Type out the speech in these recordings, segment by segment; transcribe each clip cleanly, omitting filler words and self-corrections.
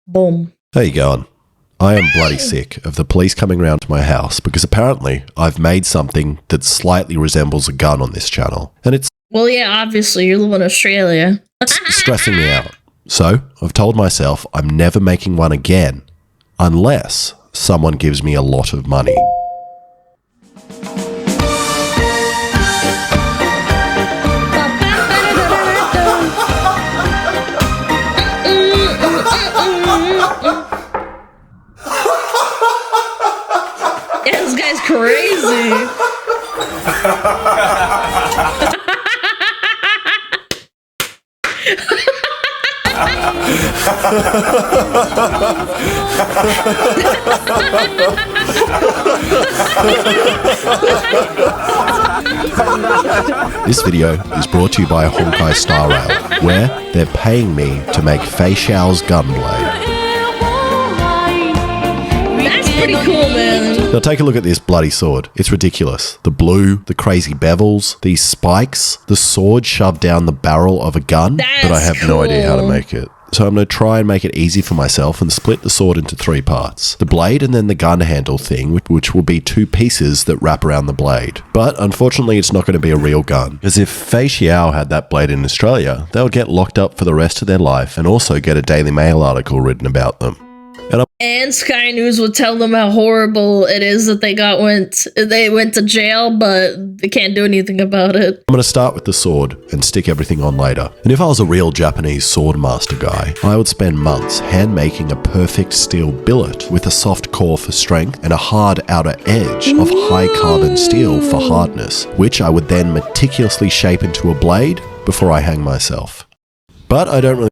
Boom. How you going? I am bloody sick of the police coming round to my house because apparently I've made something that slightly resembles a gun on this channel. And it's Well, yeah, obviously, you live in Australia. stressing me out. So I've told myself I'm never making one again unless someone gives me a lot of money. Yeah, this guy's crazy. This video is brought to you by Honkai Star Rail, where they're paying me to make Fei Xiao's gunblade. That's pretty cool, man. Now take a look at this bloody sword. It's ridiculous. The blue, the crazy bevels, these spikes, the sword shoved down the barrel of a gun, but I have no idea how to make it. So I'm going to try and make it easy for myself and split the sword into 3 parts. The blade and then the gun handle thing, which will be 2 pieces that wrap around the blade. But unfortunately, it's not going to be a real gun. Because if Fei Xiao had that blade in Australia, they would get locked up for the rest of their life and also get a Daily Mail article written about them. And Sky News would tell them how horrible it is that they went to jail, but they can't do anything about it. I'm going to start with the sword and stick everything on later. And if I was a real Japanese sword master guy, I would spend months hand making a perfect steel billet with a soft core for strength and a hard outer edge of high carbon steel for hardness, which I would then meticulously shape into a blade before I hang myself. But I don't really.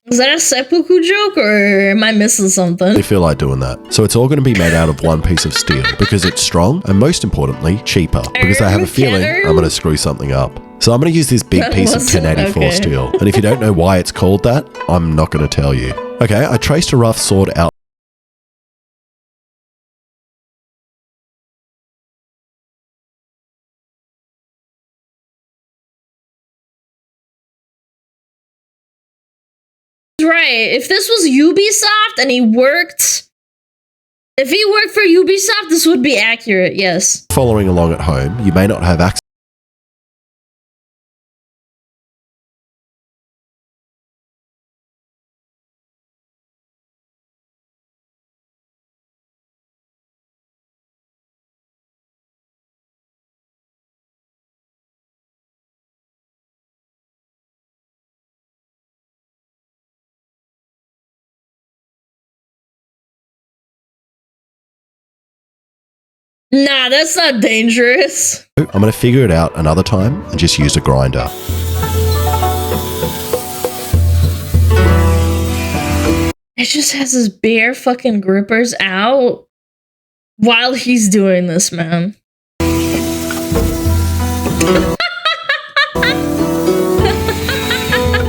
Is that a seppuku joke, or am I missing something? I feel like doing that. So it's all going to be made out of one piece of steel because it's strong and most importantly, cheaper. Because I have a feeling I'm going to screw something up. So I'm going to use this big piece of 1084 steel. And if you don't know why it's called that, I'm not going to tell you. Okay, I traced a rough sword out. Right. If this was Ubisoft and if he worked for Ubisoft, this would be accurate, yes. Following along at home, you may not have access. Nah, that's not dangerous. I'm going to figure it out another time and just use a grinder. It just has his bare fucking grippers out while he's doing this, man.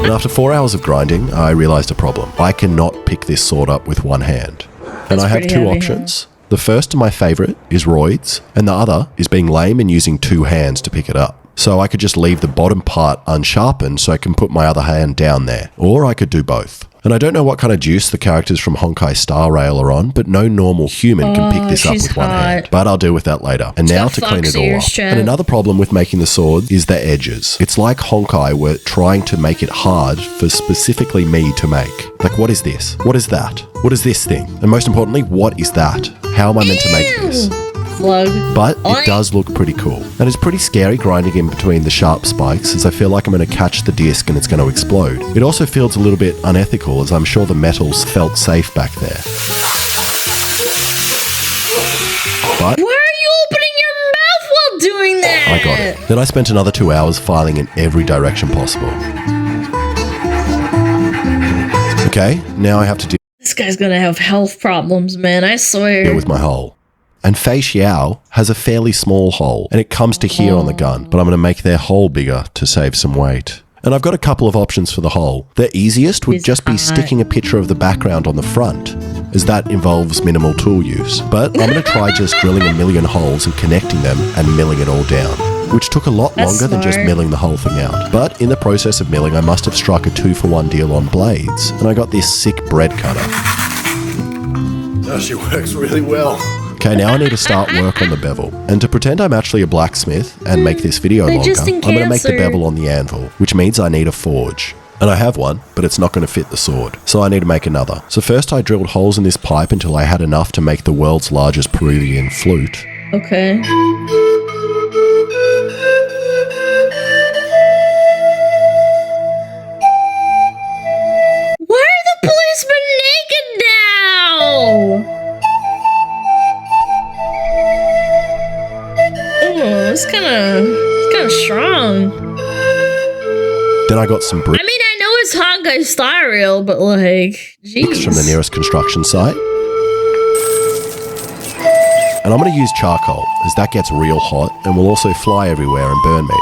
And after 4 hours of grinding, I realized a problem. I cannot pick this sword up with one hand. And I have 2 options. The first and my favorite is roids, and the other is being lame and using 2 hands to pick it up. So I could just leave the bottom part unsharpened so I can put my other hand down there. Or I could do both. And I don't know what kind of juice the characters from Honkai Star Rail are on, but no normal human can pick this up with one hand. But I'll deal with that later. And now to clean it all up. And another problem with making the sword is the edges. It's like Honkai were trying to make it hard for specifically me to make. Like, what is this? What is that? What is this thing? And most importantly, what is that? How am I meant to make this? But it does look pretty cool. And it's pretty scary grinding in between the sharp spikes, as I feel like I'm going to catch the disc and it's going to explode. It also feels a little bit unethical, as I'm sure the metals felt safe back there. But why are you opening your mouth while doing that? I got it. Then I spent another 2 hours filing in every direction possible. Okay, now I have to deal This guy's gonna have health problems, man, I swear. with my hole. And Fei Xiao has a fairly small hole, and it comes to here on the gun, but I'm going to make their hole bigger to save some weight. And I've got a couple of options for the hole. The easiest would just be sticking a picture of the background on the front. as that involves minimal tool use. But I'm going to try just drilling a million holes and connecting them and milling it all down, which took a lot longer than just milling the whole thing out. But in the process of milling, I must have struck a 2-for-1 deal on blades, and I got this sick bread cutter. Oh, she works really well. Okay, now I need to start work on the bevel. And to pretend I'm actually a blacksmith and make this video longer, I'm going to make the bevel on the anvil, which means I need a forge. And I have one, but it's not going to fit the sword, so I need to make another. So first I drilled holes in this pipe until I had enough to make the world's largest Peruvian flute. Okay. Why are the policemen naked now? Oh, it's kind of strong. Then I got some bricks. I mean, I know it's Honkai style, but like, jeez. From the nearest construction site. And I'm going to use charcoal, as that gets real hot and will also fly everywhere and burn me.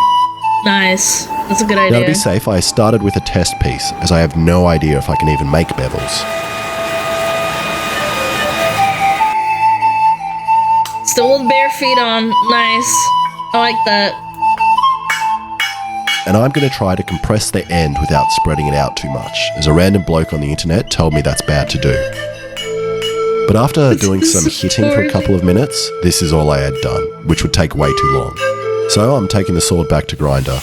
Nice. That's a good idea. Now to be safe, I started with a test piece, as I have no idea if I can even make bevels. Still with bare feet on. Nice. I like that. And I'm going to try to compress the end without spreading it out too much, as a random bloke on the internet told me that's bad to do. But after doing some hitting for a couple of minutes, this is all I had done, which would take way too long. So I'm taking the sword back to grinder.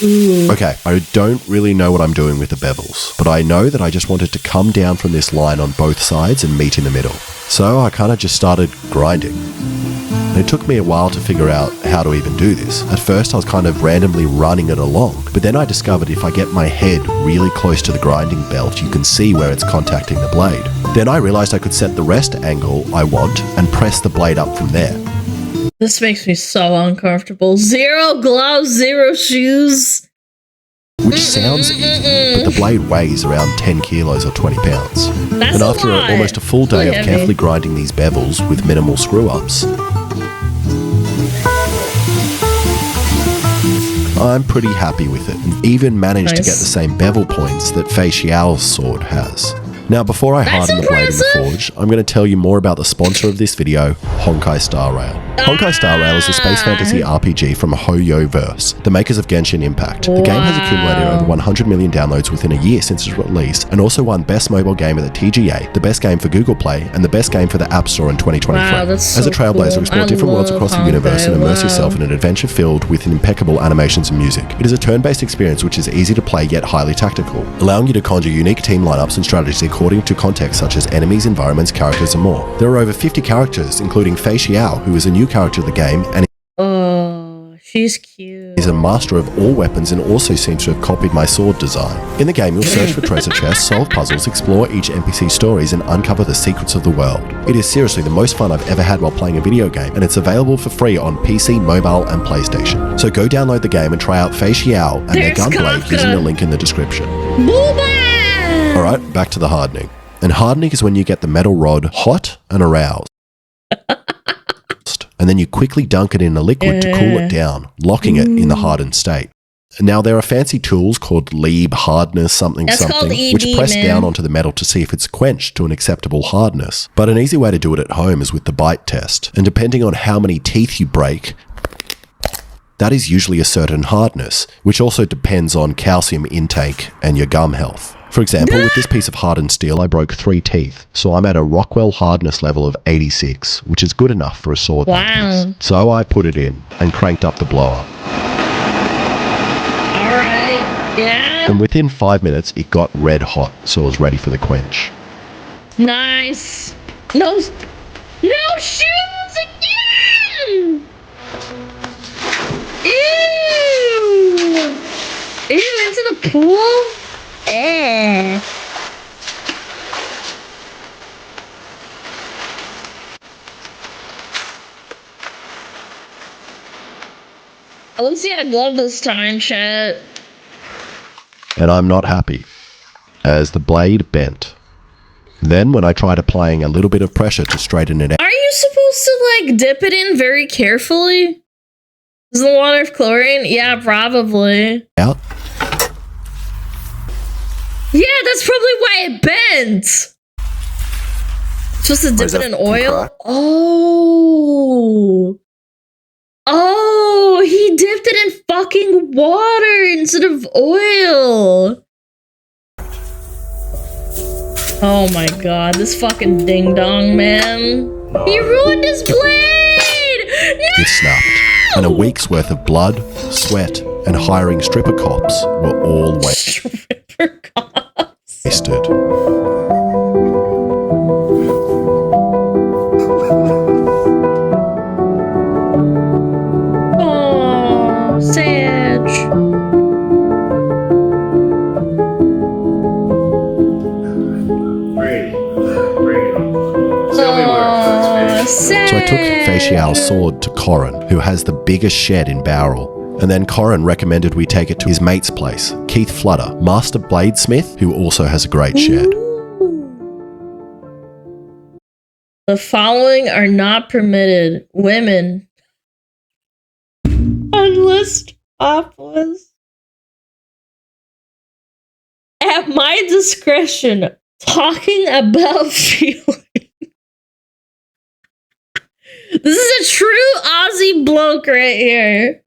Okay, I don't really know what I'm doing with the bevels, but I know that I just wanted to come down from this line on both sides and meet in the middle. So I kind of just started grinding. And it took me a while to figure out how to even do this. At first I was kind of randomly running it along, but then I discovered if I get my head really close to the grinding belt, you can see where it's contacting the blade. Then I realized I could set the rest angle I want and press the blade up from there. This makes me so uncomfortable. 0 gloves, 0 shoes. Which sounds easy, but the blade weighs around 10 kilos or 20 pounds. That's and after almost a full day of carefully grinding these bevels with minimal screw-ups, I'm pretty happy with it, and even managed to get the same bevel points that Fei Xiao's sword has. Now, before I harden the blade in the forge, I'm going to tell you more about the sponsor of this video, Honkai Star Rail. Honkai Star Rail is a space fantasy RPG from Hoyoverse, the makers of Genshin Impact. The game has accumulated over 100 million downloads within a year since its release, and also won Best Mobile Game at the TGA, the Best Game for Google Play, and the Best Game for the App Store in 2023. As a trailblazer, explore different worlds across the universe and immerse yourself in an adventure filled with impeccable animations and music. It is a turn-based experience which is easy to play yet highly tactical, allowing you to conjure unique team lineups and strategies according to context such as enemies, environments, characters, and more. There are over 50 characters, including Fei Xiao, who is a new character of the game and she's cute. is a master of all weapons and also seems to have copied my sword design. In the game, you'll search for treasure chests, solve puzzles, explore each NPC stories, and uncover the secrets of the world. It is seriously the most fun I've ever had while playing a video game, and it's available for free on PC, mobile, and PlayStation. So go download the game and try out Fei Xiao and their gunblade using the link in the description. Alright, back to the hardening. And hardening is when you get the metal rod hot and aroused. And then you quickly dunk it in a liquid to cool it down, locking it in the hardened state. Now, there are fancy tools called Lieb hardness something, which press down onto the metal to see if it's quenched to an acceptable hardness. But an easy way to do it at home is with the bite test. And depending on how many teeth you break, that is usually a certain hardness, which also depends on calcium intake and your gum health. For example, with this piece of hardened steel, I broke 3 teeth, so I'm at a Rockwell hardness level of 86, which is good enough for a sword. Wow. So I put it in and cranked up the blower. Alright, yeah. And within 5 minutes, it got red hot, so I was ready for the quench. Nice. No shoes again! Ew! Into the pool? Eh. At least he had a glove this time, chat. And I'm not happy, as the blade bent. Then when I tried applying a little bit of pressure to straighten it out... Are you supposed to, like, dip it in very carefully? Is the water of chlorine? Yeah, probably. Out? Yeah, that's probably why it bent. Supposed to dip it in oil? crack? Oh. Oh, he dipped it in fucking water instead of oil. Oh my god, this fucking ding dong, man. No. He ruined his blade! No! It snapped, and a week's worth of blood, sweat, and hiring stripper cops were all Stripper cops. wasted. Oh, Sage. Brady. Tell me where it hurts, baby. Sage. So I took Facial's sword to Corin, who has the biggest shed in Bowral. And then Corin recommended we take it to his mate's place, Keith Flutter, master bladesmith, who also has a great shed. The following are not permitted. Women. Unless topless. At my discretion, talking about feeling. This is a true Aussie bloke right here.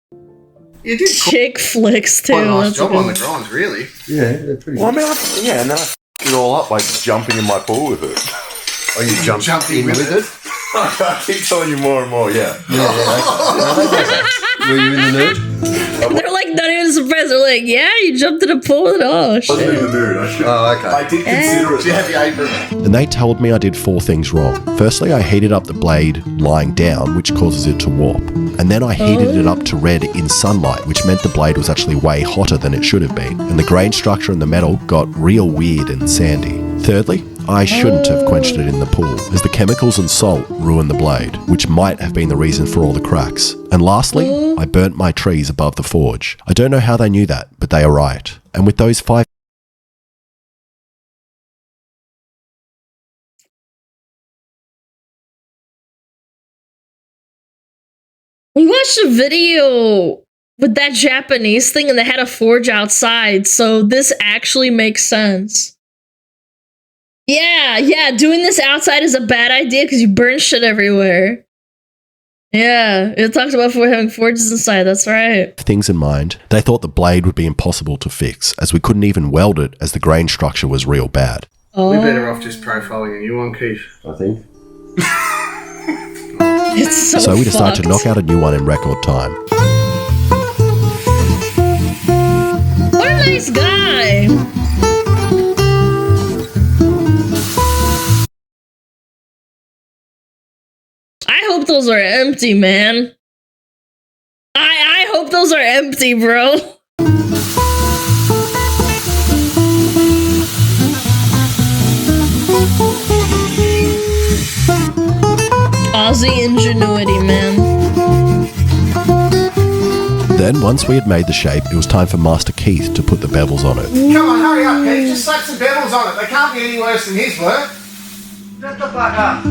You did Chick flicks too. quite a nice That's job good. on the grinds, really. Yeah, they're pretty Well, I mean, and then I f***ed it all up by jumping in my pool with it. Oh, you jumped in with it? I keep telling you more and more, yeah. Were you in the nude? They're like not even surprised. They're like, yeah, you jumped in a pool and oh I wasn't in shit. the mood. I should. Oh, okay. I did consider it. Do you have your apron? And they told me I did 4 things wrong. Firstly, I heated up the blade lying down, which causes it to warp. And then I heated it up to red in sunlight, which meant the blade was actually way hotter than it should have been. And the grain structure in the metal got real weird and sandy. Thirdly, I shouldn't have quenched it in the pool, as the chemicals and salt ruined the blade, which might have been the reason for all the cracks. And lastly, I burnt my trees above the forge. I don't know how they knew that, but they are right. And with those 5 We watched a video with that Japanese thing and they had a forge outside, so this actually makes sense. Yeah, doing this outside is a bad idea because you burn shit everywhere. Yeah, it talks about having forges inside, that's right. things in mind, they thought the blade would be impossible to fix, as we couldn't even weld it as the grain structure was real bad. Oh, We're better off just profiling you on Keith. I think. it's So we decided to fucked. knock out a new one in record time. What a nice guy! I hope those are empty, man. I hope those are empty, bro. Aussie ingenuity, man. Then, once we had made the shape, it was time for Master Keith to put the bevels on it. Come on, hurry up, Keith. Just slap some bevels on it. They can't be any worse than his work. Shut the fuck up.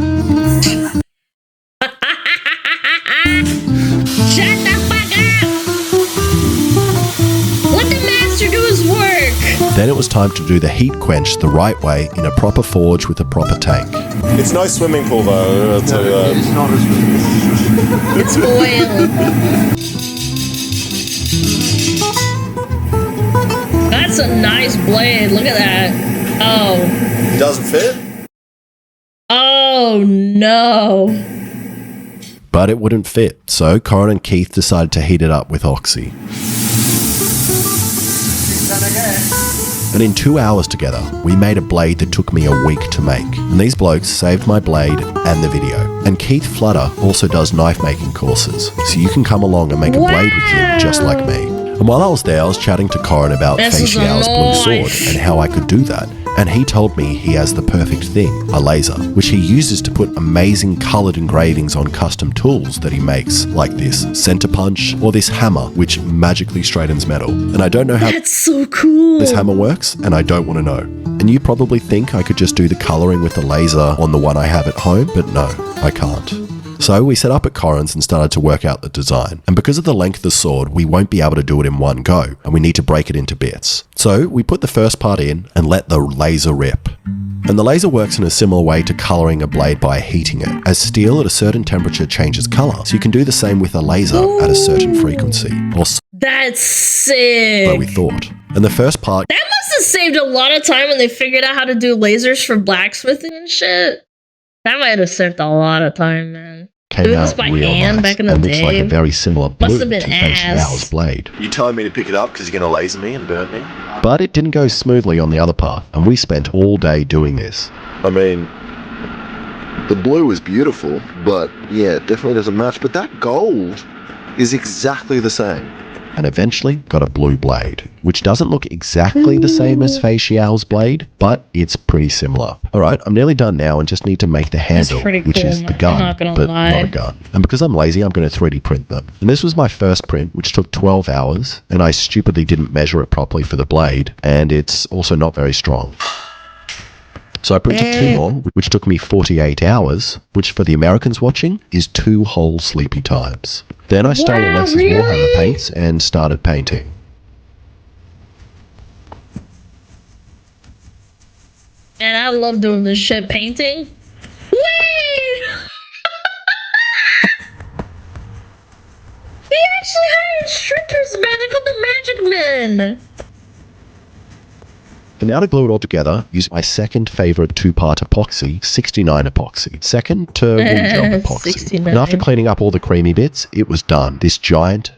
Shut the fuck up! Let the master do his work! Then it was time to do the heat quench the right way in a proper forge with a proper tank. It's no swimming pool, though. I'll tell you that. It's not as It's oil. That's a nice blade. Look at that. Oh. It doesn't fit? Oh no. But it wouldn't fit, so Corin and Keith decided to heat it up with oxy. And in 2 hours together, we made a blade that took me a week to make. And these blokes saved my blade and the video. And Keith Flutter also does knife making courses, so you can come along and make a blade with him just like me. And while I was there, I was chatting to Corin about This is a Facial's blue sword knife. and how I could do that. And he told me he has the perfect thing, a laser, which he uses to put amazing coloured engravings on custom tools that he makes, like this center punch or this hammer, which magically straightens metal. And I don't know how That's so cool. this hammer works, and I don't want to know. And you probably think I could just do the colouring with the laser on the one I have at home, but no, I can't. So we set up at Corin's and started to work out the design. And because of the length of the sword, we won't be able to do it in one go, and we need to break it into bits. So we put the first part in and let the laser rip. And the laser works in a similar way to colouring a blade by heating it, as steel at a certain temperature changes colour. So you can do the same with a laser at a certain frequency, or so That's sick. we thought. And the first part That must have saved a lot of time when they figured out how to do lasers for blacksmithing and shit. That might have saved a lot of time, man. came Doing this out by real hand nice back in the and looks like day a very similar blue must to have been Xiao's ass. blade. You telling me to pick it up because you're going to laser me and burn me? But it didn't go smoothly on the other part, and we spent all day doing this. I mean, the blue is beautiful, but yeah, it definitely doesn't match. But that gold is exactly the same. And eventually got a blue blade, which doesn't look exactly the same as Fei Xiao's blade, but it's pretty similar. Alright, I'm nearly done now and just need to make the handle, pretty which cool, is the man. gun, I'm not gonna but lie. not a gun. And because I'm lazy, I'm going to 3D print them. And this was my first print, which took 12 hours, and I stupidly didn't measure it properly for the blade, and it's also not very strong. So I printed 2 more, which took me 48 hours, which for the Americans watching is 2 whole sleepy times. Then I stole Wow, Alexa's really? Warhammer paints and started painting. Man, I love doing this shit. Painting. Wait! They actually hired strippers, man. They called them Magic Men. And now to glue it all together, use my second favourite 2-part epoxy, 69 epoxy. Second to wood jump epoxy. 69. And after cleaning up all the creamy bits, it was done. This giant,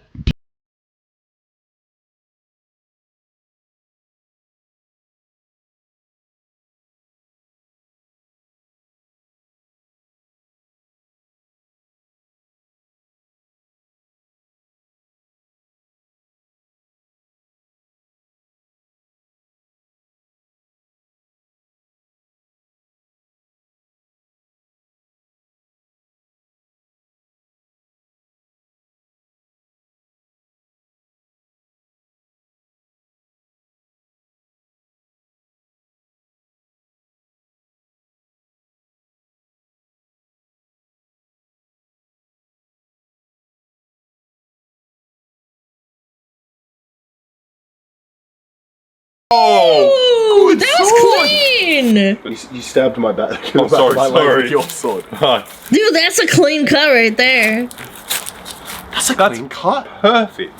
Ooh, that was clean. You stabbed my back. I'm sorry. With your sword. Dude, that's a clean cut right there. That's a clean cut. Perfect.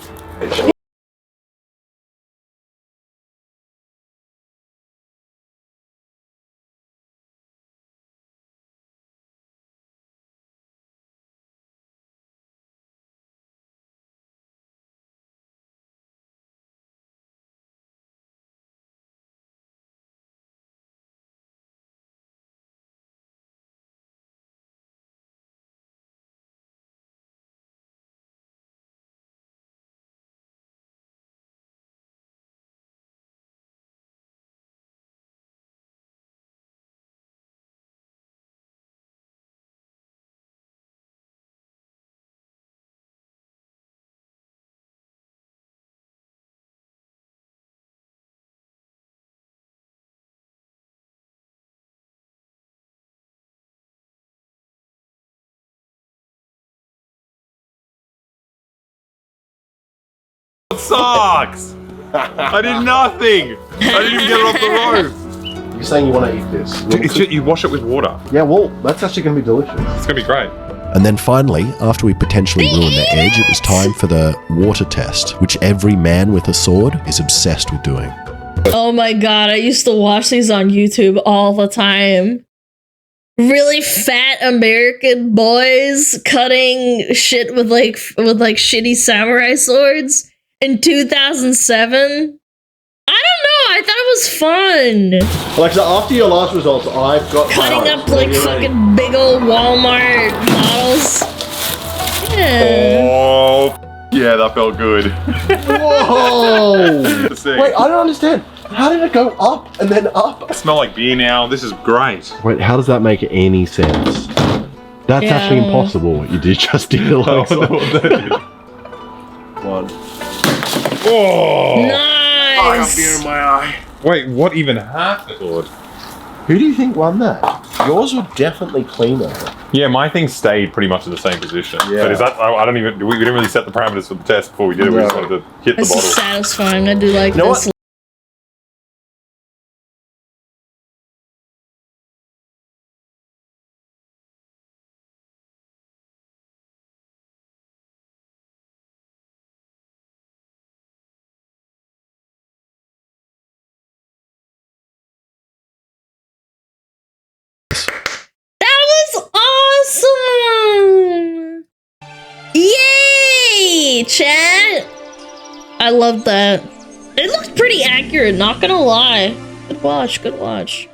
It sucks. I did nothing. I didn't even get it off the rope. You're saying you want to eat this? You wash it with water. Yeah, well, that's actually going to be delicious. It's gonna be great. And then finally, after we potentially ruined the edge, it was time for the water test, which every man with a sword is obsessed with doing. Oh my god, I used to watch these on YouTube all the time. Really fat American boys cutting shit with like shitty samurai swords in 2007. I don't know, I thought it was fun. Alexa, after your last results, I've got Cutting up like fucking big old Walmart models. Yeah. Oh, yeah, that felt good. Whoa! Sick. Wait, I don't understand. How did it go up and then up? I smell like beer now. This is great. Wait, how does that make any sense? That's Yeah. actually impossible what you did just did, I Alexa. wonder what that is. One. Oh! Nice. my eye. Wait, what even happened? Lord. Who do you think won that? Yours were definitely cleaner. Yeah, my thing stayed pretty much in the same position. Yeah. But is that, I don't even, we didn't really set the parameters for the test before we did it. We just wanted to hit the This is bottle. satisfying. I do like You know this. That was awesome! Yay, chat! I love that. It looks pretty accurate, not gonna lie. Good watch, good watch.